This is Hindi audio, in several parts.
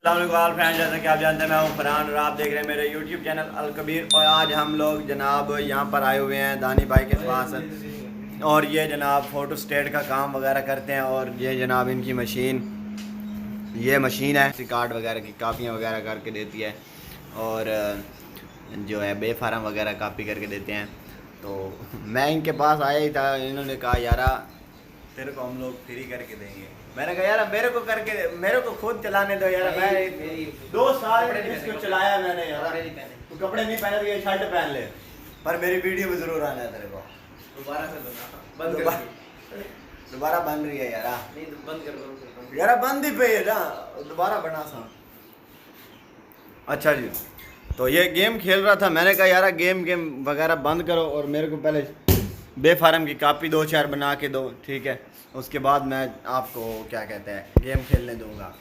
अस्सलाम फ्रेंड्स, जैसा कि आप जानते हैं मैं हूं फरहान और आप देख रहे हैं मेरे यूट्यूब चैनल अल कबीर। और आज हम लोग जनाब यहां पर आए हुए हैं दानी भाई के पास। और ये जनाब फ़ोटो स्टेट का काम वगैरह करते हैं। और ये जनाब इनकी मशीन है कार्ड वगैरह की कापियाँ वगैरह करके देती है। और जो है बे फार्म वगैरह कापी करके देते हैं। तो मैं इनके पास आया ही था, इन्होंने कहा यारा तेरे को हम लोग फ्री करके देंगे। मैंने कहा यार मेरे को खुद चलाने दो यार, मैं 2 साल इसको चलाया मैंने यार। तू कपड़े नहीं पहने तो ये शर्ट पहन ले, पर मेरी वीडियो में जरूर आना है तेरे को। दोबारा बन रही है यार, नहीं तो बंद कर दो यार, बंद ही पे है ना, दोबारा बना सा। अच्छा जी, तो ये गेम खेल रहा था, मैंने कहा यार गेम वगैरह बंद करो और मेरे को पहले बे फार्म की कापी 2-4 बना के दो, ठीक है। उसके बाद मैं आपको क्या कहते हैं गेम खेलने दूंगा।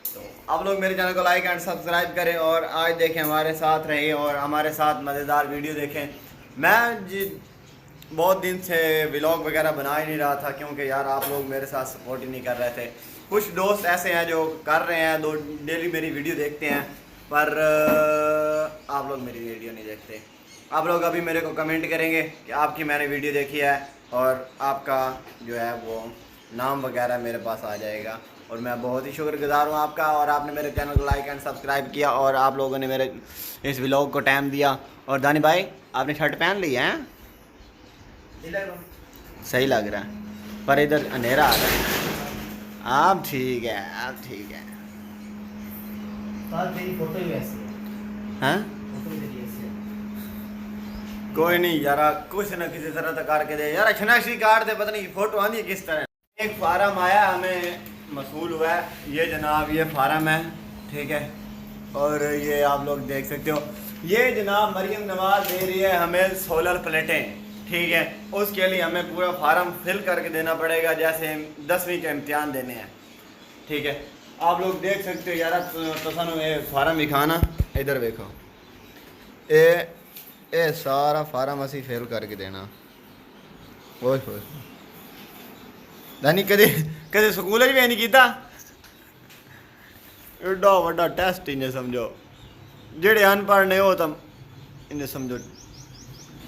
तो आप लोग मेरे चैनल को लाइक एंड सब्सक्राइब करें और आज देखें, हमारे साथ रहें और हमारे साथ मज़ेदार वीडियो देखें। मैं जी बहुत दिन से व्लॉग वगैरह बना ही नहीं रहा था, क्योंकि यार आप लोग मेरे साथ सपोर्ट ही नहीं कर रहे थे। कुछ दोस्त ऐसे हैं जो कर रहे हैं, डेली मेरी वीडियो देखते हैं, पर आप लोग मेरी वीडियो नहीं देखते। आप लोग अभी मेरे को कमेंट करेंगे कि आपकी मैंने वीडियो देखी है और आपका जो है वो नाम वगैरह मेरे पास आ जाएगा। और मैं बहुत ही शुक्रगुजार हूँ आपका। और आपने मेरे चैनल को लाइक एंड सब्सक्राइब किया और आप लोगों ने मेरे इस व्लॉग को टाइम दिया। और दानी भाई आपने शर्ट पहन ली है, सही लग रहा है, पर इधर अंधेरा आ रहा है। आप ठीक है, आप ठीक है। हाँ कोई नहीं यार, कुछ ना किसी तरह तो करके दे यार, शनाख्ती कार्ड दे, पता नहीं फोटो आनी है किस तरह। एक फार्म आया हमें मसूल हुआ है, ये जनाब ये फार्म है, ठीक है। और ये आप लोग देख सकते हो, ये जनाब मरियम नवाज दे रही है हमें सोलर प्लेटें, ठीक है। उसके लिए हमें पूरा फार्म फिल करके देना पड़ेगा, जैसे 10वीं के इम्तिहान देने हैं, ठीक है। आप लोग देख सकते हो यार, तो सानू ये फार्म दिखाना, इधर देखो, ये सारा फार्म असी फिल करके देना। ओए होए दानी कदे कदे स्कूल भी नहीं किया एडा वड्डा टेस्ट, इन्हें समझो जेड़े अनपढ़ ने हो तो इन्हें समझो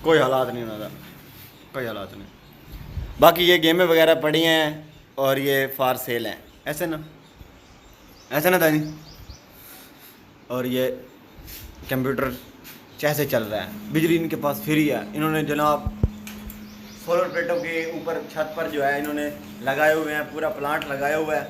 कोई हालात नहीं उन्होंने, कोई हालात नहीं। बाकी ये गेमें वगैरह पड़ी हैं और ये फार सेल हैं, ऐसे ना दानी। और ये कंप्यूटर कैसे चल रहा है, बिजली इनके पास फ्री है। इन्होंने जनाब सोलर प्लेटों के ऊपर छत पर जो है इन्होंने लगाए हुए हैं, पूरा प्लांट लगाया हुआ है।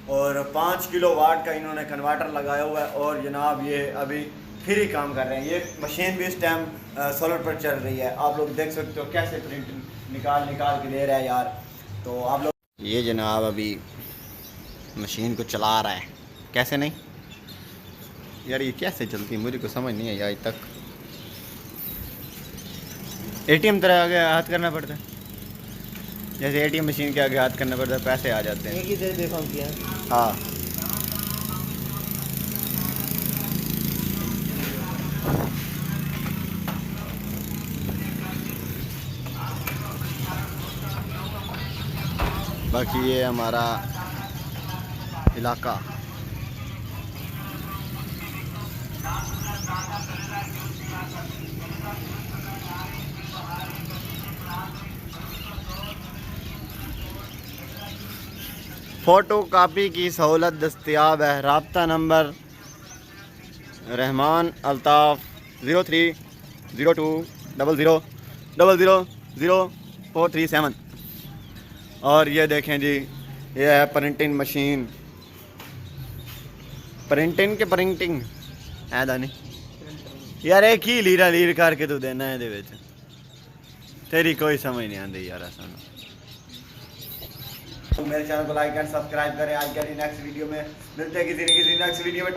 और 5 किलोवाट का इन्होंने कन्वर्टर लगाया हुआ है। और जनाब ये अभी फ्री काम कर रहे हैं। ये मशीन भी इस टाइम सोलर पर चल रही है, आप लोग देख सकते हो कैसे प्रिंट निकाल के दे रहा है यार। तो आप लोग, ये जनाब अभी मशीन को चला रहा है, कैसे नहीं यार, ये कैसे चलती है मुझे को समझ नहीं आई आज तक। एटीएम तरह आगे हाथ करना पड़ता है, जैसे एटीएम मशीन के आगे हाथ करना पड़ता है, पैसे आ जाते हैं। एक ही देर बेफाम किया। हाँ बाकी ये हमारा इलाका, फ़ोटो कापी की सहूलत दस्तियाब है। राब्ता नंबर रहमान अल्ताफ़ 030200000437। और ये देखें जी, ये है प्रिंटिंग मशीन, प्रिंटिंग है दानी यार, एक ही लीर करके तू देना है दे, तेरी कोई समझ नहीं आती यार। सानू मेरे चैनल को लाइक एंड सब्सक्राइब करें। आज के नेक्स्ट वीडियो में मिलते हैं किसी नेक्स्ट वीडियो में।